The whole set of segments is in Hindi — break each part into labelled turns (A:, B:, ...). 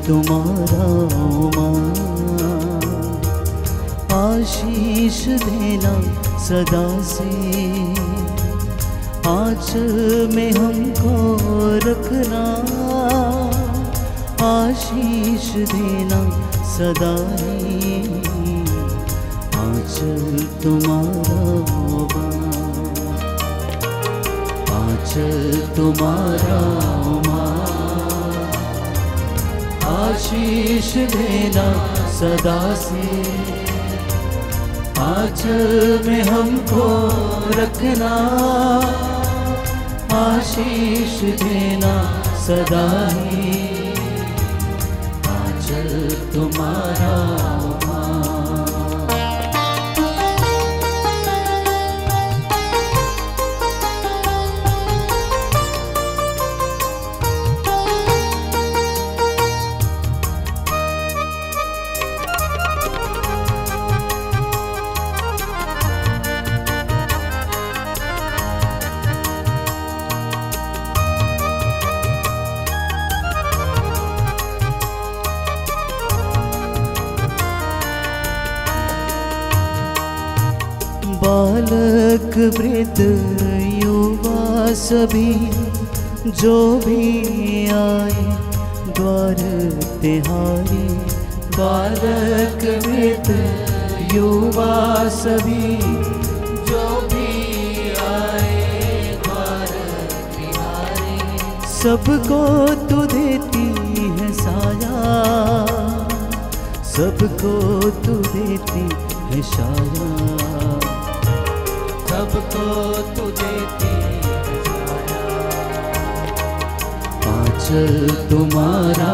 A: तुम्हारा माँ, आशीष देना सदा से, आंचल में हमको रखना, आशीष देना सदा ही, आंचल तुम्हारा माँ, आंचल तुम्हारा माँ, आशीष देना सदा से, आंचल में हमको रखना, आशीष देना सदा ही, आंचल तुम्हारा बालक वृद्ध युवा सभी जो भी आए द्वार तिहारी, बालक वृद्ध युवा सभी जो भी आए द्वार तिहारी, सबको तू देती है साया, सबको तू देती है साया, सबको तू देती है साया, आंचल तुम्हारा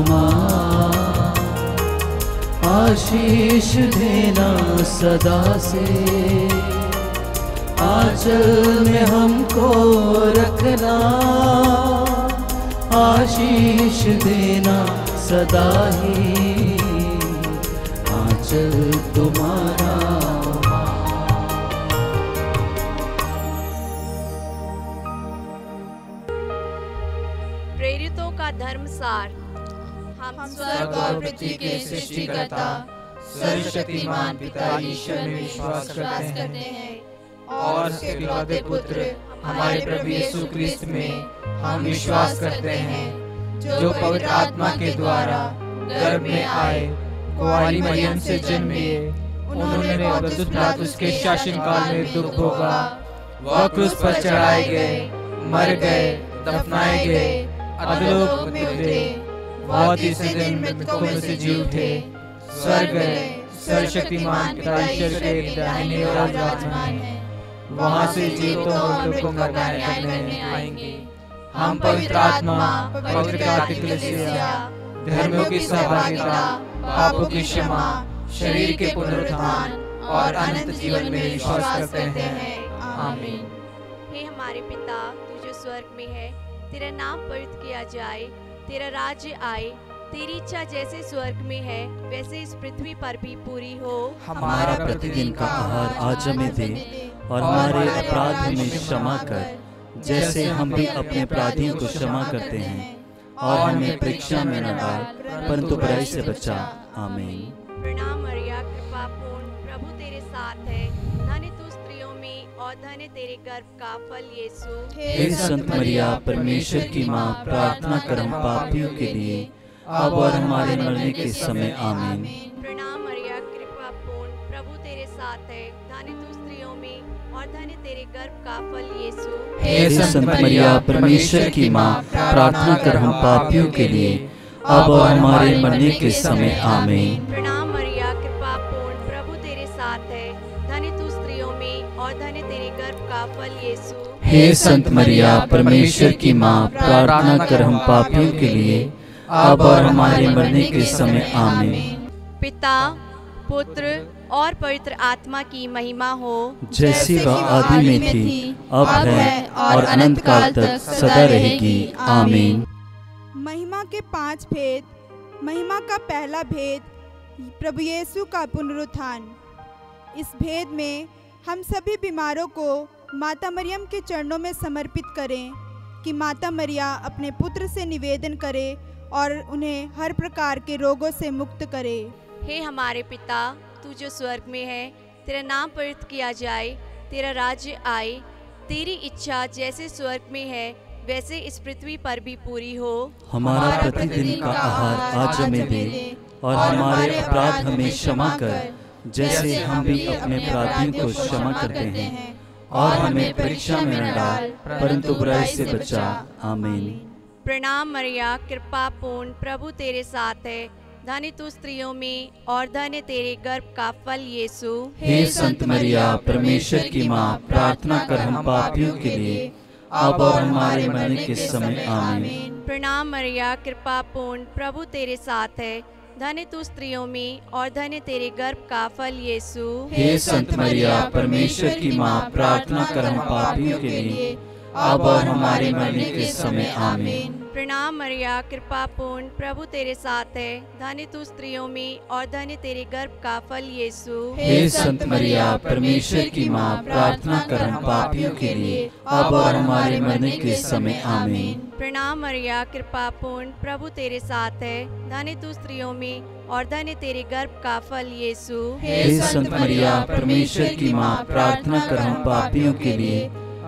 A: माँ, आशीष देना सदा से, आंचल में हमको रखना, आशीष देना सदा ही, आंचल तुम्हारा
B: धर्मसार। हम स्वर्ग और पृथ्वी के सृष्टिकर्ता सर्वशक्तिमान पिता ईश्वर में विश्वास करते हैं और उसके इकलौते पुत्र हमारे प्रभु यीशु क्रिस्त में हम विश्वास करते हैं, जो पवित्र आत्मा के द्वारा गर्भ में आए, कुंवारी मरियम से जन्मे, उन्होंने पौलुस पिलातुस के शासनकाल में दुख भोगा, वह क्रूस पर चढ़ाए गए, मर गए, दफनाए गए, अधोलोक में उतरे, वह तीसरे दिन मृतकों में से जी उठे, स्वर्ग गए, सर्वशक्तिमान पिता ईश्वर के दाहिने ओर विराजमान है, वहां से जीवितों और मृतकों का न्याय करने आएंगे। हम पवित्र आत्मा, पवित्र कैथोलिक कलीसिया, धर्मों की सहभागिता, पापों की क्षमा, शरीर के पुनरुत्थान और अनंत जीवन में विश्वास करते हैं। आमीन।
C: हे हमारे पिता, तू जो स्वर्ग में है, तेरा नाम पवित्र किया जाए, तेरा राज्य आए, तेरी इच्छा जैसे स्वर्ग में है वैसे इस पृथ्वी पर भी पूरी हो।
A: हमारा प्रतिदिन का आहार आज हमें दे और हमारे अपराध हमें क्षमा कर, जैसे हम भी अपने अपराधियों को क्षमा करते हैं, और हमें परीक्षा में न डाल परंतु बुराई से बचा। आमीन।
C: प्रणाम मरिया, कृपा पूर्ण, प्रभु तेरे साथ है, धन्य तू स्त्रियों में और धन्य तेरे गर्भ का फल यीशु।
A: हे संत मरिया, परमेश्वर की माँ, प्रार्थना कर हम पापियों के लिए अब और हमारे मरने के समय। आमीन।
C: प्रणाम मरिया, कृपा पूर्ण, प्रभु तेरे साथ है, धन्य तू स्त्रियों में और धन्य तेरे गर्भ का फल यीशु।
A: हे संत मरिया, परमेश्वर की माँ, प्रार्थना कर हम पापियों के लिए अब और हमारे मरने के समय। आमीन।
C: प्रणाम मरिया, कृपा पूर्ण, प्रभु तेरे साथ है, धन्य तू स्त्रियों में और धन्य तेरे गर्भ का फल यीशु।
A: हे संत मरिया, परमेश्वर की माँ, प्रार्थना कर हम पापियों के लिए अब और हमारे मरने के समय। आमीन।
C: पिता, पुत्र और पवित्र आत्मा की महिमा हो,
A: जैसी वह आदि में थी, अब है और अनंत काल तक सदा रहेगी। आमीन।
D: महिमा के 5 भेद। महिमा का पहला भेद, प्रभु यीशु का पुनरुत्थान। इस भेद में हम सभी बीमारों को माता मरियम के चरणों में समर्पित करें कि माता मरिया अपने पुत्र से निवेदन करे और उन्हें हर प्रकार के रोगों से मुक्त करे।
C: हे हमारे पिता, तू जो स्वर्ग में है, तेरा नाम पवित्र किया जाए, तेरा राज्य आए, तेरी इच्छा जैसे स्वर्ग में है वैसे इस पृथ्वी पर भी पूरी हो।
A: हमारा प्रतिदिन का आहार आज हमें दे, और हमारे अपराध हमें क्षमा कर, जैसे हम भी अपने अपराधियों को क्षमा करते हैं, और हमें परीक्षा में न डाल, परंतु बुराई से बचा। आमीन।
C: प्रणाम मरिया, कृपा पूर्ण, प्रभु तेरे साथ है, धन्य तू स्त्रियों में और धन्य तेरे गर्भ का फल यीशु।
A: हे संत मरिया, परमेश्वर की माँ, प्रार्थना कर हम पापियों के लिए, अब और हमारे मरने के समय। आमीन।
C: प्रणाम मरिया, कृपा पूर्ण, प्रभु तेरे साथ है, धन्य तू स्त्रियों में और धन्य तेरे गर्भ का फल यीशु।
A: हे संत मरिया, परमेश्वर की माँ, प्रार्थना कर हम पापियों के लिए, अब और हमारे मरने के समय। आमीन।
C: प्रणाम मरिया, कृपा पूर्ण, प्रभु तेरे साथ है, धन्य तू स्त्रियों में और धन्य तेरे गर्भ का फल यीशु।
A: हे संत मरिया, परमेश्वर की माँ, प्रार्थना कर हम पापियों के लिए, अब और हमारे मरने के समय। आमीन।
C: प्रणाम मरिया, कृपा पूर्ण, प्रभु तेरे साथ है, धन्य तू स्त्रियों में और धन्य तेरे गर्भ का फल यीशु।
A: हे संत मरिया, परमेश्वर की माँ, प्रार्थना कर हम पापियों के लिए,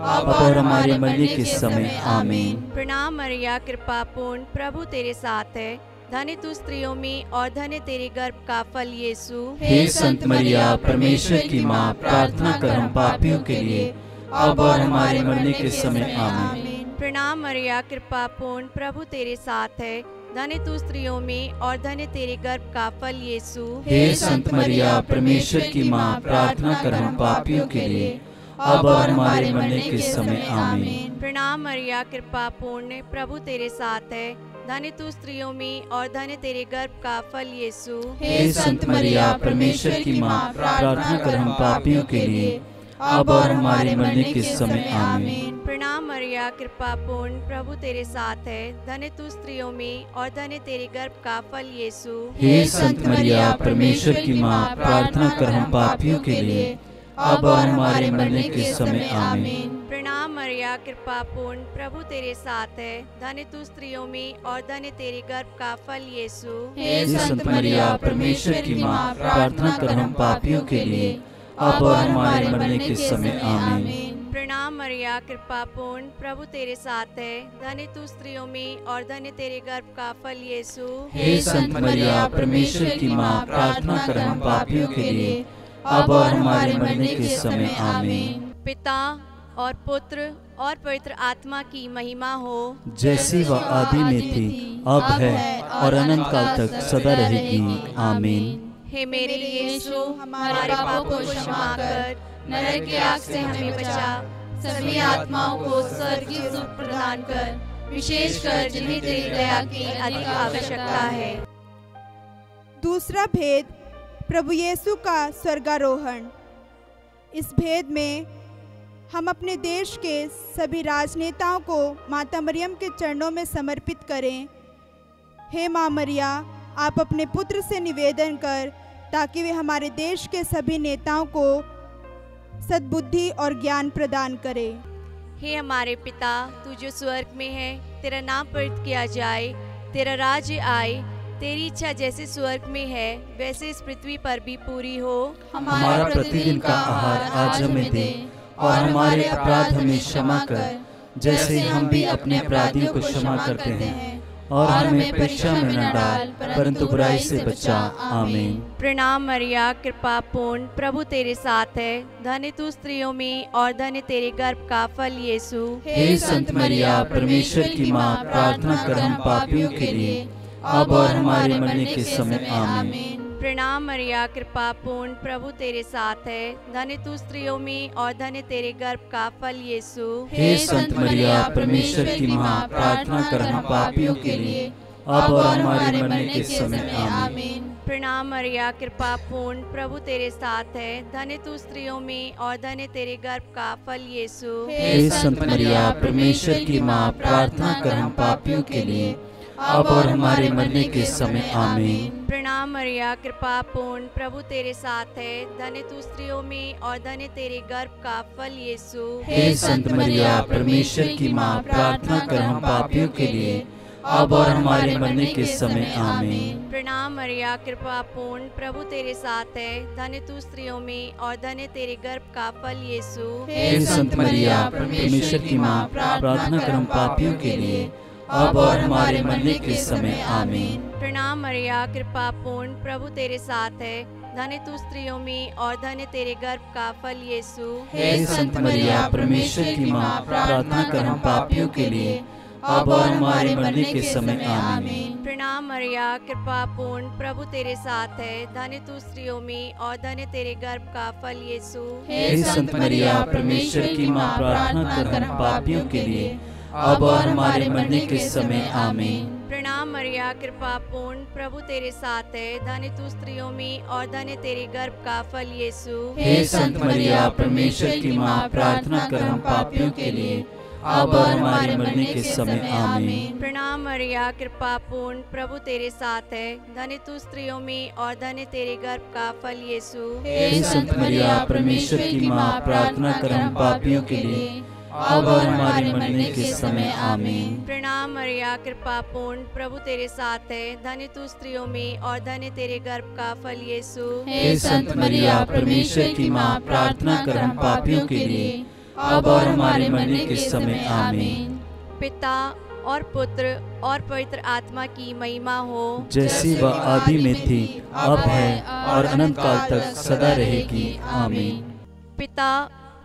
A: अब और हमारे मरने के समय। आमीन।
C: प्रणाम मरिया, कृपा पूर्ण, प्रभु तेरे साथ है, धन्य तू स्त्रियों में और धन्य तेरे गर्भ का फल यीशु।
A: हे संत मरिया, परमेश्वर की माँ, प्रार्थना कर हम पापियों के लिए, अब और हमारे मरने के समय। आमीन।
C: प्रणाम मरिया, कृपा पूर्ण, प्रभु तेरे साथ है, धन्य तू स्त्रियों में और धन्य तेरे गर्भ का फल यीशु।
A: हे संत मरिया, परमेश्वर की माँ, प्रार्थना कर हम पापियों के लिए, अब और हमारे मरने के समय। आमीन।
C: प्रणाम मरिया, कृपा पूर्ण, प्रभु तेरे साथ है, धन्य तू स्त्रियों में और धन्य तेरे गर्भ का फल यीशु।
A: हे संत मरिया, परमेश्वर की माँ, प्रार्थना कर हम पापियों के लिए, अब और हमारे मरने के समय। आमीन।
C: प्रणाम मरिया, कृपा पूर्ण, प्रभु तेरे साथ है, धन्य तू स्त्रियों में और धन्य तेरे गर्भ का फल यीशु।
A: हे संत मरिया, परमेश्वर की माँ, प्रार्थना कर हम पापियों के लिए, अब और हमारे मरने के समय। आमीन।
C: प्रणाम मरिया, कृपा पूर्ण, प्रभु तेरे साथ है, धन्य तू स्त्रियों में और धन्य तेरे गर्भ का फल यीशु।
A: हे संत मरिया, परमेश्वर की माँ, प्रार्थना कर हम पापियों के लिए, अब और हमारे मरने के समय। आमीन।
C: प्रणाम मरिया, कृपा पूर्ण, प्रभु तेरे साथ है, धन्य तू स्त्रियों में और धन्य तेरे गर्भ का फल यीशु।
A: हे संत मरिया, परमेश्वर की माँ, प्रार्थना कर हम पापियों के लिए, अब और हमारे मरने के समय। आमीन।
C: पिता और पुत्र और पवित्र आत्मा की महिमा हो,
A: जैसी वह आदि में थी, अब है और अनंत काल तक सदा रहेगी। आमीन।
C: हे मेरे यीशु, हमारे पापों को क्षमा कर, नरक की आग से हमें बचा, सभी आत्माओं को स्वर्गीय सुख प्रदान कर, विशेषकर जिन्हें तेरी दया की अधिक आवश्यकता है।
D: दूसरा भेद, प्रभु यीशु का स्वर्गारोहण। इस भेद में हम अपने देश के सभी राजनेताओं को माता मरियम के चरणों में समर्पित करें। हे माँ मरिया, आप अपने पुत्र से निवेदन कर ताकि वे हमारे देश के सभी नेताओं को सद्बुद्धि और ज्ञान प्रदान करें।
C: हे हमारे पिता, तू जो स्वर्ग में है, तेरा नाम पवित्र किया जाए, तेरा राज्य आए, तेरी इच्छा जैसे स्वर्ग में है वैसे इस पृथ्वी पर भी पूरी हो।
A: हमारा प्रतिदिन का आहार आज हमें दे, और हमारे अपराध हमें क्षमा कर, जैसे हम भी अपने अपराधियों को क्षमा करते हैं, और हमें परीक्षा में न डाल, परंतु बुराई से बचा। आमीन।
C: प्रणाम मरिया, कृपा पूर्ण, प्रभु तेरे साथ है, धन्य तू स्त्रियों में और धन्य तेरे गर्भ का फल यीशु।
A: हे संत मरिया, परमेश्वर की माँ, प्रार्थना कर हम पापियों के लिए, अब और हमारे मरने के समय। आमीन।
C: प्रणाम मरिया, कृपा पूर्ण, प्रभु तेरे साथ है, धन्य तू स्त्रियों में और धन्य तेरे गर्भ का फल यीशु।
A: हे संत मरिया, परमेश्वर की माँ, प्रार्थना कर हम पापियों के लिए, अब और हमारे मरने के समय। आमीन।
C: प्रणाम मरिया, कृपा पूर्ण, प्रभु तेरे साथ है, धन्य तू स्त्रियों में और धन्य तेरे गर्भ का फल यीशु।
A: हे संत मरिया, परमेश्वर की माँ, प्रार्थना कर हम पापियों के लिए, अब और हमारे मरने के समय। आमीन।
C: प्रणाम मरिया, कृपा पूर्ण, प्रभु तेरे साथ है, धन्य तू स्त्रियों में और धन्य तेरे गर्भ का फल यीशु।
A: हे संत मरिया, परमेश्वर की माँ, प्रार्थना कर हम पापियों के लिए, अब और हमारे मरने के समय आमीन।
C: प्रणाम मरिया, कृपा पूर्ण, प्रभु तेरे साथ है, धन्य तू स्त्रियों में और धन्य तेरे गर्भ का फल यीशु।
A: हे संत मरिया, परमेश्वर की माँ, प्रार्थना कर हम पापियों के लिए, अब और हमारे मरने के समय आमीन।
C: प्रणाम मरिया, कृपा पूर्ण, प्रभु तेरे साथ है, धन्य तू स्त्रियों में और धन्य तेरे गर्भ का फल यीशु।
A: हे संत मरिया, परमेश्वर की माँ, प्रार्थना कर हम पापियों के लिए, अब और हमारे मरने के समय आमीन।
C: प्रणाम मरिया, कृपा पूर्ण, प्रभु तेरे साथ है, धन्य तू स्त्रियों में और धन्य तेरे गर्भ का फल यीशु।
A: हे संत मरिया, परमेश्वर की माँ, प्रार्थना कर हम पापियों के लिए, अब और हमारे मरने के समय आमीन।
C: प्रणाम मरिया, कृपा पूर्ण, प्रभु तेरे साथ है, धन्य तू स्त्रियों में और धन्य तेरे गर्भ का फल यीशु।
A: हे संत मरिया, परमेश्वर की माँ, प्रार्थना कर हम पापियों के लिए, अब और हमारे मरने के समय आमीन।
C: प्रणाम मरिया, कृपा पूर्ण, प्रभु तेरे साथ है, धन्य तू स्त्रियों में और धन्य तेरे गर्भ का फल यीशु।
A: हे संत मरिया, परमेश्वर की माँ, प्रार्थना कर हम पापियों के लिए, अब और हमारे मरने के समय आमीन।
C: प्रणाम मरिया, कृपा पूर्ण, प्रभु तेरे साथ है, धन्य तू स्त्रियों में और धन्य तेरे गर्भ का फल यीशु।
A: हे संत मरिया, परमेश्वर की माँ, प्रार्थना कर हम पापियों के लिए, अब और हमारे मरने के समय आमीन।
C: पिता और पुत्र और पवित्र आत्मा की महिमा हो,
A: जैसी वह आदि में थी, अब है और अनंत काल तक सदा रहेगी आमीन।
C: पिता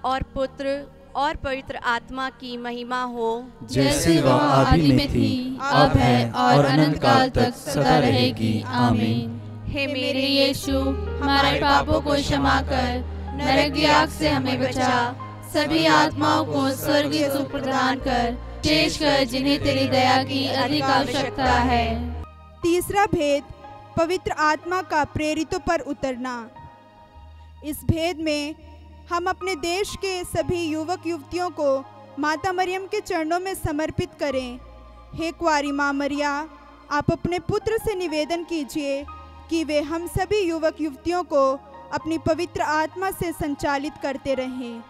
C: और पुत्र और पवित्र आत्मा की महिमा हो,
A: जैसी वह आदि में थी, अब है और अनंत काल तक सदा रहेगी आमीन।
C: हे मेरे यीशु, हमारे पापों को क्षमा कर, नरक की आग से हमें बचा, सभी आत्माओं को स्वर्गीय सुख प्रदान कर, शेष कर जिन्हें तेरी दया की अधिक आवश्यकता है।
D: तीसरा भेद, पवित्र आत्मा का प्रेरितों पर उतरना। इस भेद में हम अपने देश के सभी युवक युवतियों को माता मरियम के चरणों में समर्पित करें। हे कुंवारी माँ मरिया, आप अपने पुत्र से निवेदन कीजिए कि वे हम सभी युवक युवतियों को अपनी पवित्र आत्मा से संचालित करते रहें।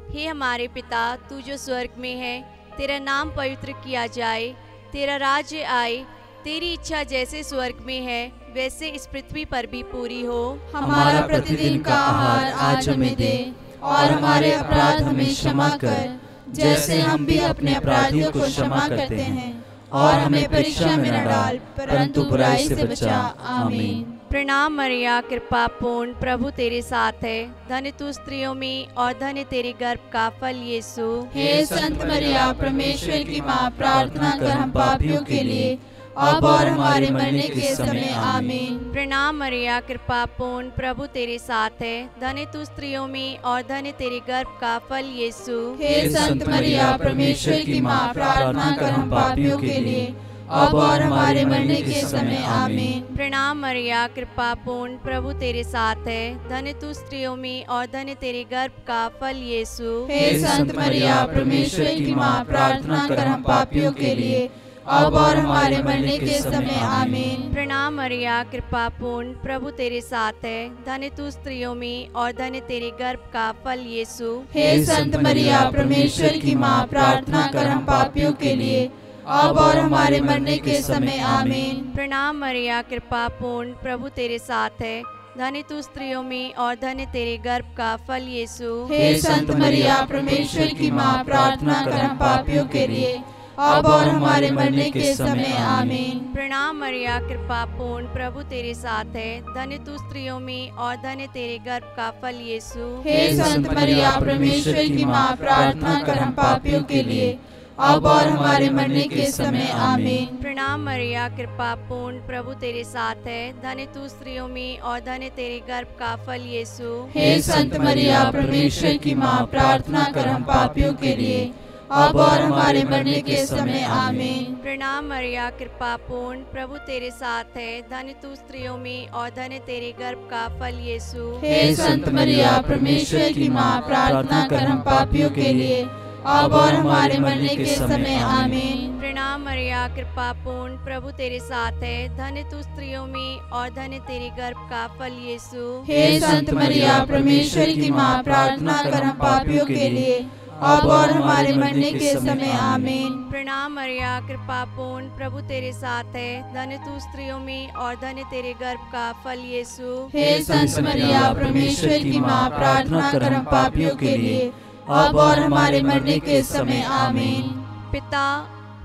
C: हे हमारे पिता, तू जो स्वर्ग में है, तेरा नाम पवित्र किया जाए, तेरा राज्य आए, तेरी इच्छा जैसे स्वर्ग में है वैसे इस पृथ्वी पर भी पूरी हो।
B: हमारा प्रतिदिन का आहार आज हमें दे, और हमारे अपराध हमें क्षमा कर, जैसे हम भी अपने अपराधियों को क्षमा करते हैं, और हमें परीक्षा में न डाल, परंतु बुराई से बचा। आमीन।
C: प्रणाम मरिया, कृपा पूर्ण, प्रभु तेरे साथ है, धन्य तू स्त्रियों में और धन्य तेरे गर्भ का फल यीशु।
B: हे संत मरिया, परमेश्वर की माँ, प्रार्थना कर हम पापियों के लिए, अब और हमारे मरने के समय आमीन।
C: प्रणाम मरिया, कृपा पूर्ण, प्रभु तेरे साथ है, धन्य तू स्त्रियों में और धन्य तेरे गर्भ का फल यीशु।
B: हे संत मरिया, परमेश्वर की माँ, प्रार्थना कर हम पापियों के लिए, अब और हमारे मरने के समय आमीन।
C: प्रणाम मरिया, कृपा पूर्ण, प्रभु तेरे साथ है, धन्य तू स्त्रियों में और धन्य तेरे गर्भ का फल यीशु।
B: हे संत मरिया, परमेश्वर की माँ, प्रार्थना कर हम पापियों के लिए, अब और हमारे मरने के समय आमीन।
C: प्रणाम मरिया, कृपा पूर्ण, प्रभु तेरे साथ है, धन्य तू स्त्रियों में और धन्य तेरे गर्भ का फल यीशु।
B: हे संत मरिया, परमेश्वर की माँ, प्रार्थना कर हम पापियों के लिए, अब और हमारे मरने के समय आमीन।
C: प्रणाम मरिया, कृपा पूर्ण, प्रभु तेरे साथ है, धन्य तू स्त्रियों में और धन्य तेरे गर्भ का फल यीशु।
B: हे संत मरिया, परमेश्वर की माँ, प्रार्थना कर हम पापियों के लिए, अब और हमारे मरने के समय आमीन।
C: प्रणाम मरिया, कृपा पूर्ण, प्रभु तेरे साथ है, धन्य तू स्त्रियों में और धन्य तेरे गर्भ का फल यीशु।
B: हे संत मरिया, परमेश्वर की माँ, प्रार्थना कर हम पापियों के लिए, अब और हमारे मरने के समय आमीन।
C: प्रणाम मरिया, कृपा पूर्ण, प्रभु तेरे साथ है, धन्य तू स्त्रियों में और धन्य तेरे गर्भ का फल यीशु।
B: हे संत मरिया, परमेश्वर की माँ, प्रार्थना कर हम पापियों के लिए, अब और हमारे मरने के समय आमीन।
C: प्रणाम मरिया, कृपा पूर्ण, प्रभु तेरे साथ है, धन्य तू स्त्रियों में और धन्य तेरे गर्भ का फल यीशु।
B: हे संत मरिया, परमेश्वर की माँ, प्रार्थना कर हम पापियों के लिए, अब और हमारे मरने के समय आमीन।
C: प्रणाम मरिया, कृपा पूर्ण, प्रभु तेरे साथ है, धन्य तू स्त्रियों में और धन्य तेरे गर्भ का फल यीशु।
B: हे संत मरिया, परमेश्वर की माँ, प्रार्थना कर हम पापियों के लिए,
D: अब और हमारे मरने के समय आमीन।
C: प्रणाम मरिया, कृपा पूर्ण, प्रभु तेरे साथ है, धन्य तू स्त्रियों में और धन्य तेरे गर्भ का फल यीशु।
D: हे संत मरिया, परमेश्वर की माँ, प्रार्थना कर हम पापियों के लिए, अब और हमारे मरने के समय आमीन।
C: पिता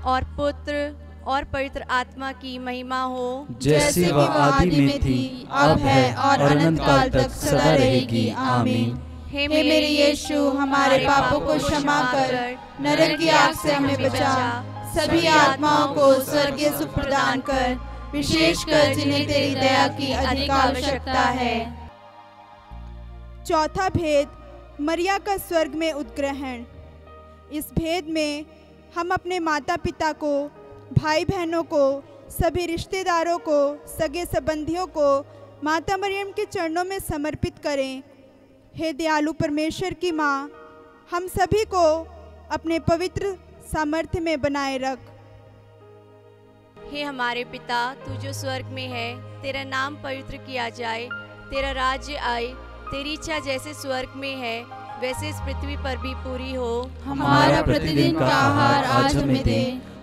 C: और पुत्र और पवित्र आत्मा की महिमा हो,
A: जैसे वह आदि में थी, अब है और अनंत काल तक सदा रहेगी। आमीन।
C: हे
D: मेरे यीशु, हमारे पापों को क्षमा कर, नरक की आग से हमें बचा, सभी आत्माओं को स्वर्गीय सुख प्रदान कर, विशेषकर जिन्हें तेरी दया की अधिक आवश्यकता है। चौथा भेद, मरिया का स्वर्ग में उत्ग्रहण। इस भेद में हम अपने माता पिता को, भाई बहनों को, सभी रिश्तेदारों को, सगे संबंधियों को माता मरियम के चरणों में समर्पित करें। हे दयालु परमेश्वर की माँ, हम सभी को अपने पवित्र सामर्थ्य में बनाए रख।
C: हे हमारे पिता, तू जो स्वर्ग में है, तेरा नाम पवित्र किया जाए, तेरा राज्य आए, तेरी इच्छा जैसे स्वर्ग में है वैसे इस पृथ्वी पर भी पूरी हो।
D: हमारा प्रतिदिन का आहार आज हमें दे,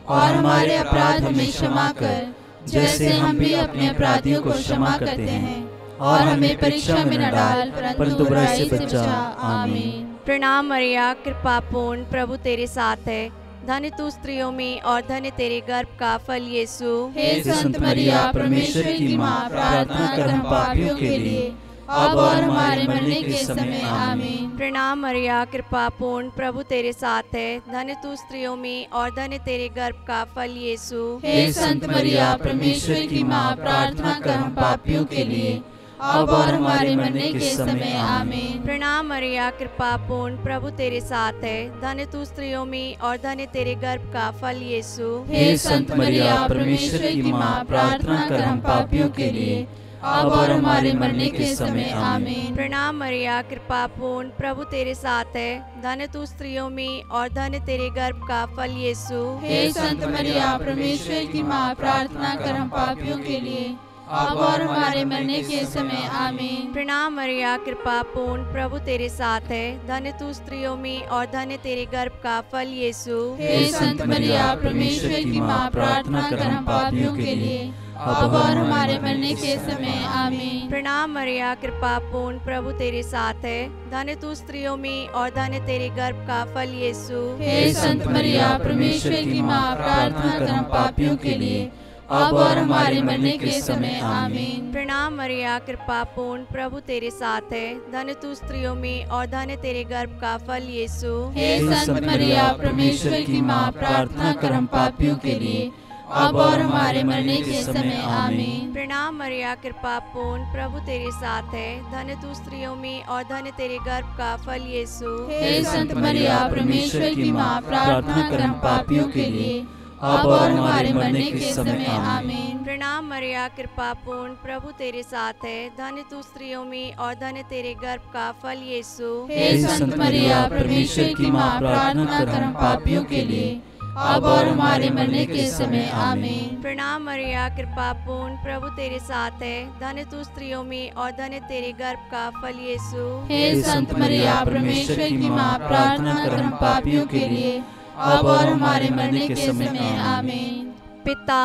D: और हमारे अपराध हमें क्षमा कर, जैसे हम भी अपने अपराधियों को क्षमा करते हैं, और हमें परीक्षा में न डाल, परंतु बुराई से बचा। आमीन।
C: प्रणाम मरिया, कृपा पूर्ण, प्रभु तेरे साथ है, धन्य तू स्त्रियों में और धन्य तेरे गर्भ का फल यीशु।
D: हे संत मरिया, परमेश्वर की माँ, प्रार्थना कर हम पापियों के लिए, अब और हमारे मरने के समय आमीन।
C: प्रणाम मरिया, कृपा पूर्ण, प्रभु तेरे साथ है, धन्य तू स्त्रियों में और धन्य तेरे गर्भ का फल यीशु।
D: हे संत मरिया, परमेश्वर की माँ, प्रार्थना कर हम पापियों के लिए, अब और हमारे मरने के समय आमीन।
C: प्रणाम मरिया, कृपा पूर्ण, प्रभु तेरे साथ है, धन्य तू स्त्रियों में और धन्य तेरे गर्भ का फल यीशु।
A: हे संत मरिया, परमेश्वर की माँ, प्रार्थना कर हम पापियों के लिए, अब और हमारे मरने के समय आमीन।
C: प्रणाम मरिया, कृपा पूर्ण, प्रभु तेरे साथ है, धन्य तू स्त्रियों में और धन्य तेरे गर्भ का फल यीशु।
D: हे संत मरिया, परमेश्वर की माँ, प्रार्थना कर हम पापियों के लिए, अब और हमारे मरने के समय आमीन।
C: प्रणाम मरिया, कृपा पूर्ण, प्रभु तेरे साथ है, धन्य तू स्त्रियों में और धन्य तेरे गर्भ का फल यीशु।
D: हे संत मरिया, परमेश्वर की माँ, प्रार्थना कर हम पापियों के लिए, अब और हमारे मरने के समय आमीन।
C: प्रणाम मरिया, कृपा पूर्ण, प्रभु तेरे साथ है, धन्य तू स्त्रियों में और धन्य तेरे गर्भ का फल यीशु।
D: हे संत मरिया, परमेश्वर की माँ, प्रार्थना कर हम पापियों के लिए, अब और हमारे मरने के समय आमीन।
C: प्रणाम मरिया, कृपा पूर्ण, प्रभु तेरे साथ है, धन्य तू स्त्रियों में और धन्य तेरे गर्भ का फल यीशु।
D: हे संत मरिया, परमेश्वर की माँ, प्रार्थना कर हम पापियों के लिए, अब और हमारे मरने के समय आमीन।
C: प्रणाम मरिया, कृपा पूर्ण, प्रभु तेरे साथ है, धन्य तू स्त्रियों में और धन्य तेरे गर्भ का फल यीशु।
D: हे संत मरिया, परमेश्वर की माँ, प्रार्थना कर हम पापियों के लिए, अब और हमारे मरने के समय आमीन।
C: प्रणाम मरिया, कृपा पूर्ण, प्रभु तेरे साथ है, धन्य तू स्त्रियों में और धन्य तेरे गर्भ का फल यीशु।
D: हे संत मरिया, परमेश्वर की माँ, प्रार्थना कर हम पापियों के लिए, अब और हमारे मरने के समय आमीन।
C: प्रणाम मरिया, कृपा पूर्ण, प्रभु तेरे साथ है, धन्य तू स्त्रियों में और धन्य तेरे गर्भ का फल यीशु।
D: हे संत मरिया, परमेश्वर की माँ, प्रार्थना कर हम पापियों के लिए, अब और हमारे मरने के समय आमीन।
C: पिता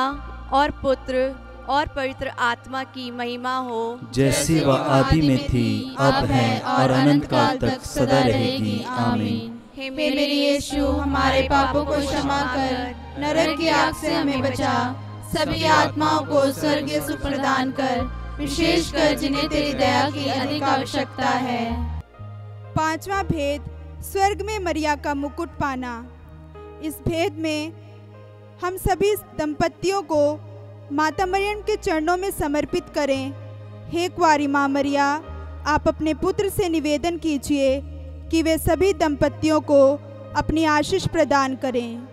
C: और पुत्र और पवित्र आत्मा की महिमा हो,
A: जैसी वह आदि में थी, अब है और अनंत काल तक सदा रहेगी। आमीन।
C: हे
D: मेरे यीशु, हमारे पापों को क्षमा कर, नरक की आग से हमें बचा, सभी आत्माओं को स्वर्गीय सुख प्रदान कर, विशेषकर जिन्हें तेरी दया की अधिक आवश्यकता है। पांचवा भेद, स्वर्ग में मरिया का मुकुट पाना। इस भेद में हम सभी दंपतियों को माता मरियम के चरणों में समर्पित करें। हे कुंवारी माँ मरिया, आप अपने पुत्र से निवेदन कीजिए कि वे सभी दंपतियों को अपनी आशीष प्रदान करें।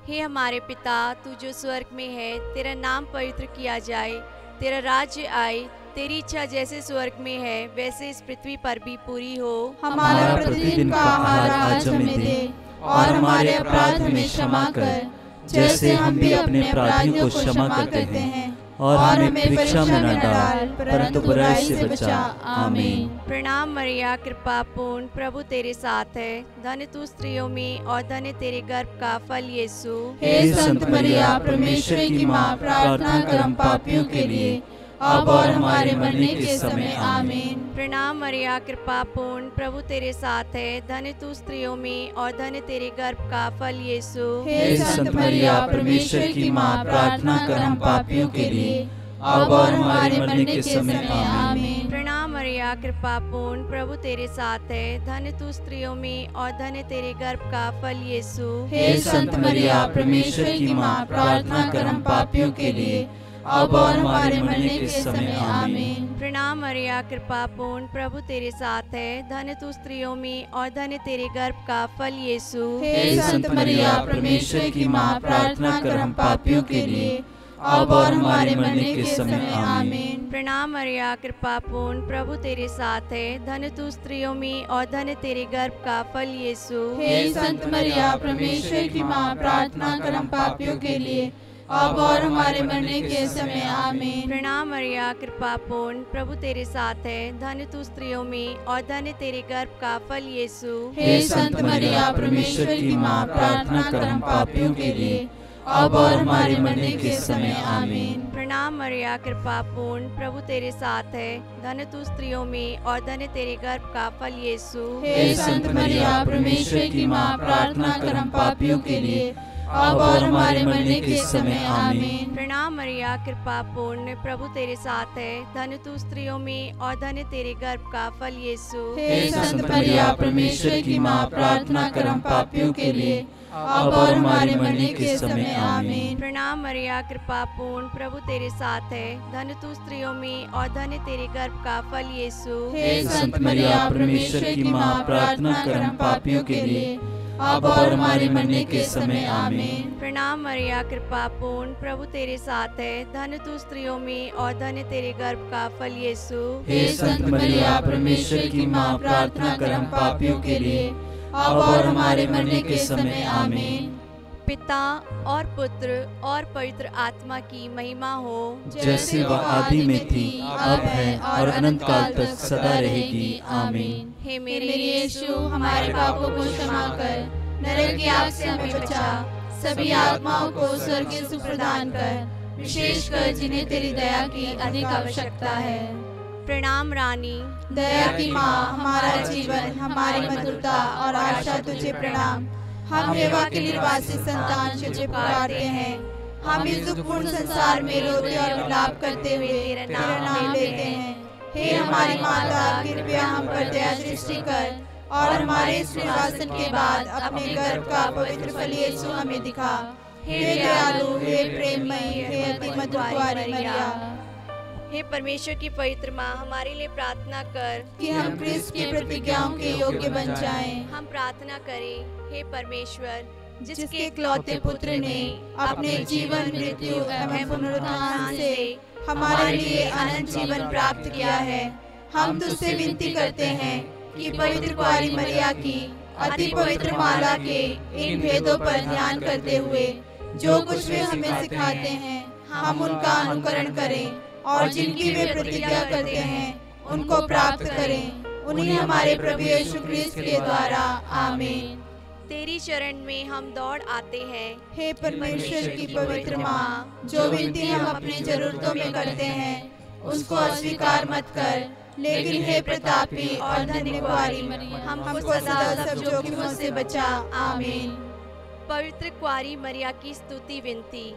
C: हे हमारे पिता, तू जो स्वर्ग में है, तेरा नाम पवित्र किया जाए, तेरा राज्य आए, तेरी इच्छा जैसे स्वर्ग में है वैसे इस पृथ्वी पर भी पूरी हो।
D: हमारा प्रतिदिन का आहार आज हमें दे, और हमारे अपराध हमें क्षमा कर,
A: जैसे हम भी अपने अपराधियों को क्षमा करते हैं, और हमें परीक्षा में न डाल, परंतु बुराई से बचा। आमीन।
B: प्रणाम मरिया, कृपा पूर्ण, प्रभु तेरे साथ है। धन्य तू स्त्रियों में और धन्य तेरे गर्भ का फल यीशु।
C: हे संत मरिया, परमेश्वर की माँ, प्रार्थना कर हम पापियों के लिए, अब और हमारे मरने के समय। आमीन।
B: प्रणाम मरिया, कृपा पूर्ण, प्रभु तेरे साथ है। धन्य तू स्त्रियों में और धन्य तेरे गर्भ का फल यीशु।
C: हे संत मरिया, परमेश्वर की माँ, प्रार्थना कर हम पापियों के लिए, अब और हमारे मरने के समय। आमीन।
B: प्रणाम मरिया, कृपा पूर्ण, प्रभु तेरे साथ है। धन्य तू स्त्रियों में और धन्य तेरे गर्भ का फल यीशु।
C: हे संत मरिया, परमेश्वर की माँ, प्रार्थना कर हम पापियों के लिए, अब और हमारे मरने के समय। आमीन।
B: प्रणाम मरिया, कृपा पूर्ण, प्रभु तेरे साथ है। धन्य तू स्त्रियों में और धन्य तेरे गर्भ का फल यीशु।
C: हे संत मरिया, परमेश्वर की माँ, प्रार्थना कर हम पापियों के लिए, अब और हमारे मरने के समय। आमीन।
B: प्रणाम मरिया, कृपा पूर्ण, प्रभु तेरे साथ है। धन्य तू स्त्रियों में और धन्य तेरे गर्भ का फल यीशु।
C: हे संत मरिया, परमेश्वर की माँ, प्रार्थना कर हम पापियों के लिए, अब और हमारे मरने के समय। आमीन।
B: प्रणाम मरिया, कृपा पूर्ण, प्रभु तेरे साथ है। धन्य तू स्त्रियों में और धन्य तेरे गर्भ का फल यीशु।
C: हे संत मरिया, परमेश्वर की माँ, प्रार्थना कर हम पापियों के लिए, अब और हमारे मरने के समय। आमीन।
B: प्रणाम मरिया, कृपा पूर्ण, प्रभु तेरे साथ है। धन्य तू स्त्रियों में और धन्य तेरे गर्भ का फल यीशु।
C: हे संत मरिया, परमेश्वर की माँ, प्रार्थना कर हम पापियों के लिए, अब और हमारे मरने के समय। आमीन।
B: प्रणाम मरिया, कृपा पूर्ण, प्रभु तेरे साथ है। धन्य तू स्त्रियों में और धन्य तेरे गर्भ का फल यीशु।
C: हे संत मरिया, परमेश्वर की माँ, प्रार्थना कर हम पापियों के लिए, अब और हमारे मरने के समय। आमीन।
B: प्रणाम मरिया, कृपा पूर्ण, प्रभु तेरे साथ है। धन्य तू स्त्रियों में और धन्य तेरे गर्भ का फल यीशु।
C: हे संत मरिया, परमेश्वर की माँ, प्रार्थना कर हम पापियों के लिए, अब और हमारे मरने के समय। आमीन।
B: प्रणाम मरिया, कृपा पूर्ण, प्रभु तेरे साथ है। धन्य तू स्त्रियों में और धन्य तेरे गर्भ का फल यीशु।
C: हे संत मरिया, परमेश्वर की माँ, प्रार्थना कर हम पापियों के लिए, अब और हमारे मरने के समय। आमीन।
B: पिता और पुत्र और पवित्र आत्मा की महिमा हो,
A: जैसे वह आदि में थी, अब है और अनंत काल तक सदा रहेगी। आमीन।
B: हे मेरे
C: यीशु, हमारे पापों को क्षमा कर, नरक की आग से हमें बचा, सभी आत्माओं को स्वर्गीय सुख प्रदान कर, विशेषकर जिन्हें तेरी दया की अधिक आवश्यकता है।
B: प्रणाम रानी,
C: दया की माँ, हमारा जीवन, हमारी मधुरता और आशा तुझे प्रणाम। हम हेवा के निर्वासी संतान तुझे पुकारते हैं। हम इस दुखपूर्ण संसार में रोते और विलाप करते हुए तेरा नाम लेते हैं। हे हमारी माता, कृपया हम पर दया दृष्टि कर और हमारे इस निर्वासन के बाद अपने गर्भ का पवित्र फल यीशु हमें दिखा। हे दयालु, हे प्रेममयी, हे अति मधुर कुंवारी मरिया,
B: हे परमेश्वर की पवित्र माँ, हमारे लिए प्रार्थना कर
C: कि हम क्रिस्त की प्रतिज्ञाओं के योग्य बन जाएं।
B: हम प्रार्थना करें, हे परमेश्वर,
C: जिसके इकलौते पुत्र ने अपने जीवन, मृत्यु एवं पुनरुत्थान से हमारे लिए अनंत जीवन प्राप्त किया है, हम तुझसे विनती करते हैं कि पवित्र कुंवारी मरिया की अति पवित्र माला के इन भेदों पर ध्यान करते हुए जो कुछ वे हमें सिखाते हैं, हम उनका अनुकरण करें और जिनकी वे प्रतिज्ञा करते हैं उनको प्राप्त करें। उन्हीं हमारे प्रभु यीशु क्रिस्त के द्वारा। आमीन।
B: तेरी शरण में हम दौड़ आते हैं।
C: हे परमेश्वर की पवित्र माँ, जो विनती हम अपनी जरूरतों में करते हैं उसको अस्वीकार मत कर, लेकिन हे प्रतापी और धन्य कुंवारी मरिया, हमको सदा सब जोखिमों से बचा। आमीन।
B: पवित्र कुंवारी मरिया की स्तुति विनती।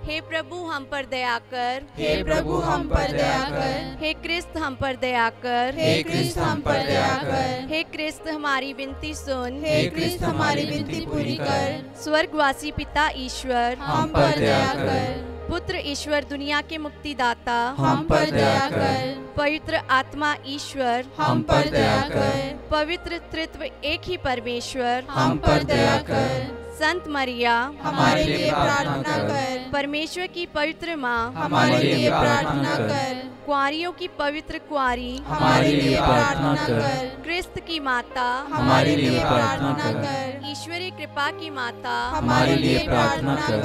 B: हे प्रभु हम पर दया कर,
C: हे प्रभु हम पर दया कर,
B: हे क्रिस्त हम पर दया कर,
C: हे क्रिस्त हम पर दया कर,
B: हे क्रिस्त हमारी विनती सुन,
C: हे क्रिस्त हमारी विनती पूरी कर।
B: स्वर्गवासी पिता ईश्वर
C: हम पर दया कर,
B: पुत्र ईश्वर दुनिया के मुक्तिदाता
C: हम पर दया कर,
B: पवित्र आत्मा ईश्वर
C: हम पर दया कर,
B: पवित्र त्रित्व एक ही परमेश्वर
C: हम पर दया कर, संत मरिया
B: हमारे लिए प्रार्थना कर।
C: परमेश्वर की पवित्र माँ
B: हमारे लिए प्रार्थना कर।
C: कुंवारियों की पवित्र कुंवारी
B: हमारे लिए प्रार्थना कर।
C: क्रिस्त की माता
B: हमारे लिए प्रार्थना कर।
C: ईश्वरीय कृपा की माता
B: हमारे लिए प्रार्थना कर।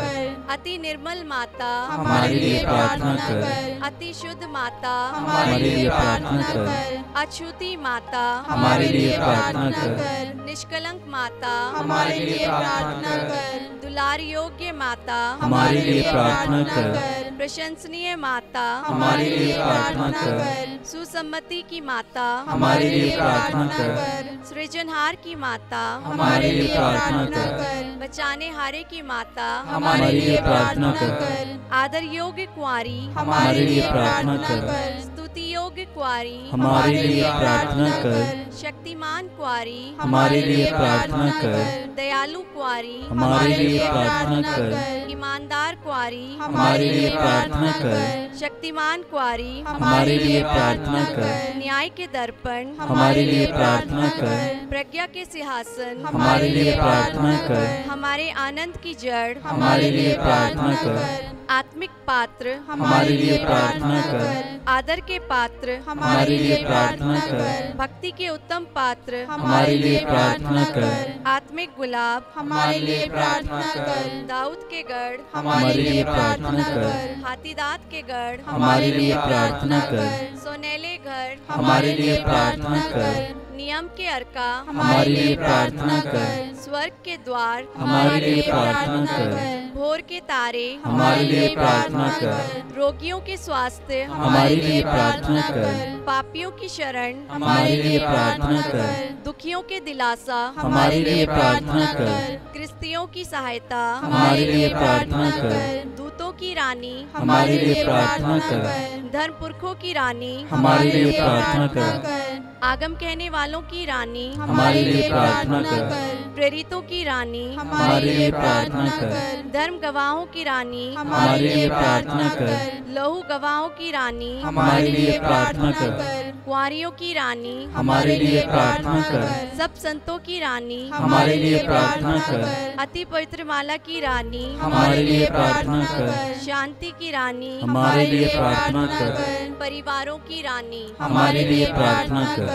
C: अति निर्मल माता
B: हमारे लिए प्रार्थना कर।
C: अति शुद्ध माता
B: हमारे लिए प्रार्थना कर।
C: अछूती माता
B: हमारे लिए प्रार्थना कर।
C: निष्कलंक माता
B: हमारे लिए प्रार्थना कर।
C: दुलार योग्य माता
B: हमारे लिए प्रार्थना कर।
C: प्रशंसनीय माता
B: हमारे लिए प्रार्थना कर।
C: सुसम्मति की माता
B: हमारे लिए प्रार्थना कर।
C: सृजनहार की माता
B: हमारे लिए प्रार्थना कर।
C: बचाने हारे की माता
B: हमारे लिए प्रार्थना कर।
C: आदर योग्य कुंवारी
B: हमारे लिए प्रार्थना कर।
C: स्तुति योग्य कुंवारी
B: हमारे लिए प्रार्थना कर।
C: शक्तिमान कुंवारी
B: हमारे लिए प्रार्थना कर।
C: दयालु कुंवारी
B: हमारे लिए प्रार्थना कर।
C: ईमानदार कुंवारी
B: हमारे लिए प्रार्थना कर।
C: शक्तिमान कुंवारी
B: हमारे लिए प्रार्थना कर।
C: न्याय के दर्पण
B: हमारे लिए प्रार्थना कर।
C: प्रज्ञा के सिंहासन
B: हमारे लिए प्रार्थना कर।
C: हमारे आनंद की जड़
B: हमारे लिए प्रार्थना कर।
C: आत्मिक पात्र
B: हमारे लिए प्रार्थना कर।
C: आदर के पात्र
B: हमारे लिए प्रार्थना कर।
C: भक्ति के उत्तम पात्र
B: हमारे लिए प्रार्थना कर।
C: आत्मिक गुलाब
B: हमारे लिए प्रार्थना कर।
C: दाऊद के गढ़
B: हमारे लिए प्रार्थना कर।
C: हाथीदांत के गढ़
B: हमारे लिए प्रार्थना कर।
C: सोनेले घर
B: हमारे लिए प्रार्थना कर।
C: नियम के अर्का
B: हमारे लिए प्रार्थना कर।
C: स्वर्ग के द्वार
B: हमारे लिए प्रार्थना कर।
C: भोर के तारे
B: हमारे लिए प्रार्थना कर।
C: रोगियों के स्वास्थ्य
B: हमारे लिए प्रार्थना कर।
C: पापियों की शरण
B: हमारे लिए प्रार्थना कर।
C: दुखियों के दिलासा
B: हमारे लिए प्रार्थना कर।
C: क्रिस्तियों की सहायता
B: हमारे लिए प्रार्थना कर।
C: दूतों की रानी
B: हमारे लिए प्रार्थना कर।
C: धर्म पुरखों की रानी
B: हमारे लिए प्रार्थना कर।
C: आगम कहने वालों की रानी
B: हमारे लिए प्रार्थना कर।
C: प्रेरितों की रानी
B: हमारे लिए प्रार्थना कर।
C: धर्म गवाहों की रानी
B: हमारे लिए प्रार्थना कर।
C: लहू गवाहों की रानी
B: हमारे लिए प्रार्थना कर।
C: कुंवारियों की रानी
B: हमारे लिए प्रार्थना कर।
C: सब संतों की रानी
B: हमारे लिए प्रार्थना कर।
C: अति पवित्र माला की रानी
B: हमारे लिए प्रार्थना कर।
C: शांति की रानी
B: हमारे लिए प्रार्थना कर।
C: परिवारों की रानी
B: हमारे लिए प्रार्थना कर।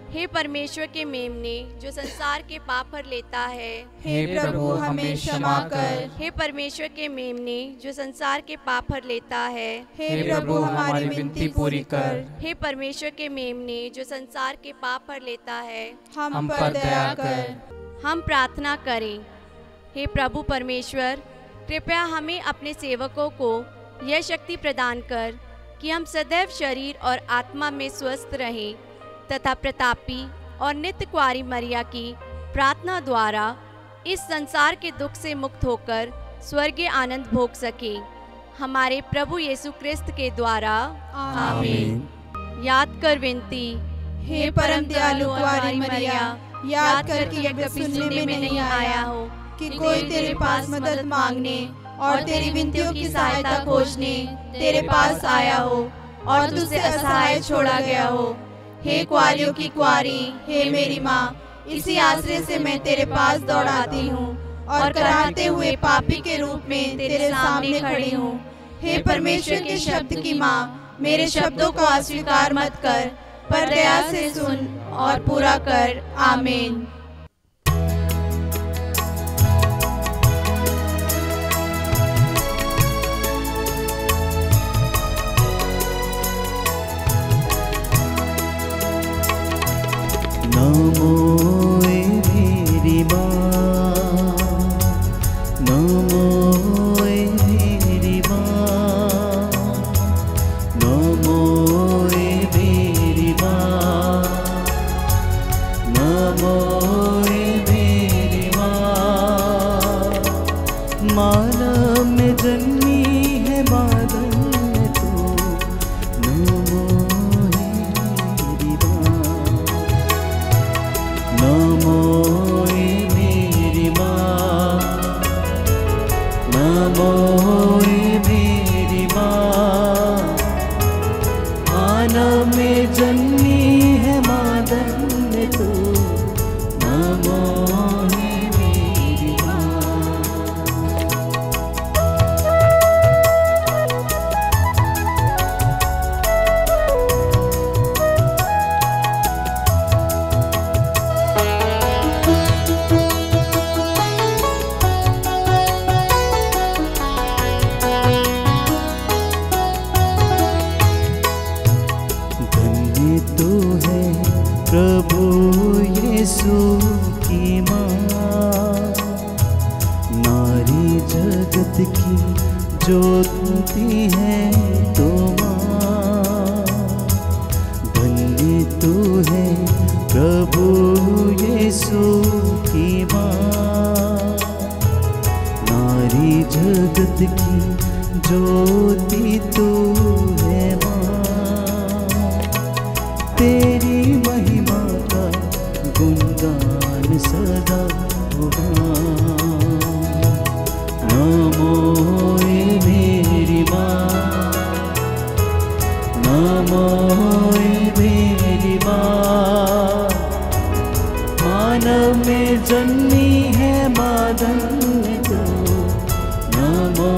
C: हे परमेश्वर के मेमने जो संसार के पाप हर लेता है,
B: हे प्रभु हमें क्षमा कर।
C: हे परमेश्वर के मेमने जो संसार के पाप हर लेता है,
B: हे प्रभु हमारी विनती पूरी कर।
C: हे परमेश्वर के मेमने जो संसार के पाप हर लेता है,
B: हम पर दया कर।
C: हम प्रार्थना करें। हे प्रभु परमेश्वर, कृपया हमें अपने सेवकों को यह शक्ति प्रदान कर कि हम सदैव शरीर और आत्मा में स्वस्थ रहें तथा प्रतापी और नित्य कुंवारी मरिया की प्रार्थना द्वारा इस संसार के दुख से मुक्त होकर स्वर्गीय आनंद भोग सके। हमारे प्रभु यीशु क्रिस्त के द्वारा आमीन। याद कर विनती।
D: हे परम दयालु कुंवारी मरिया, याद कर कि यह कभी सुनने में नहीं आया हो कि कोई तेरे पास मदद मांगने और तेरी विनतियों की सहायता खोजने तेरे पास आया हो और तुझसे असहाय छोड़ा गया हो। हे कुंवारियों की कुंवारी, हे मेरी माँ, इसी आश्रय से मैं तेरे पास दौड़ाती हूँ और कराहते हुए पापी के रूप में तेरे सामने खड़ी हूँ। हे परमेश्वर के शब्द की माँ, मेरे शब्दों को अस्वीकार मत कर, पर दया से सुन और पूरा कर। आमीन।
A: नमो मेरी माँ, नमो मेरी माँ, नमो मेरी माँ, नमो मेरी माँ। मानव में जन्मी है बादल में तू, नमो मेरी माँ, नमो मेरी माँ, नमो मेरी माँ। मानव में जन्मी है मादन में तू, नमो मेरी माँ। प्रभु यीशु की माँ, नारी जगत की ज्योति है तो माँ, धन्य तू है प्रभु यीशु की माँ, नारी जगत की ज्योति तू है माँ, तेरी महिमा का गुणगान सदा होगा। नमो मेरी माँ, नमो मेरी माँ, मानव में जन्मी है मादन तो, नमो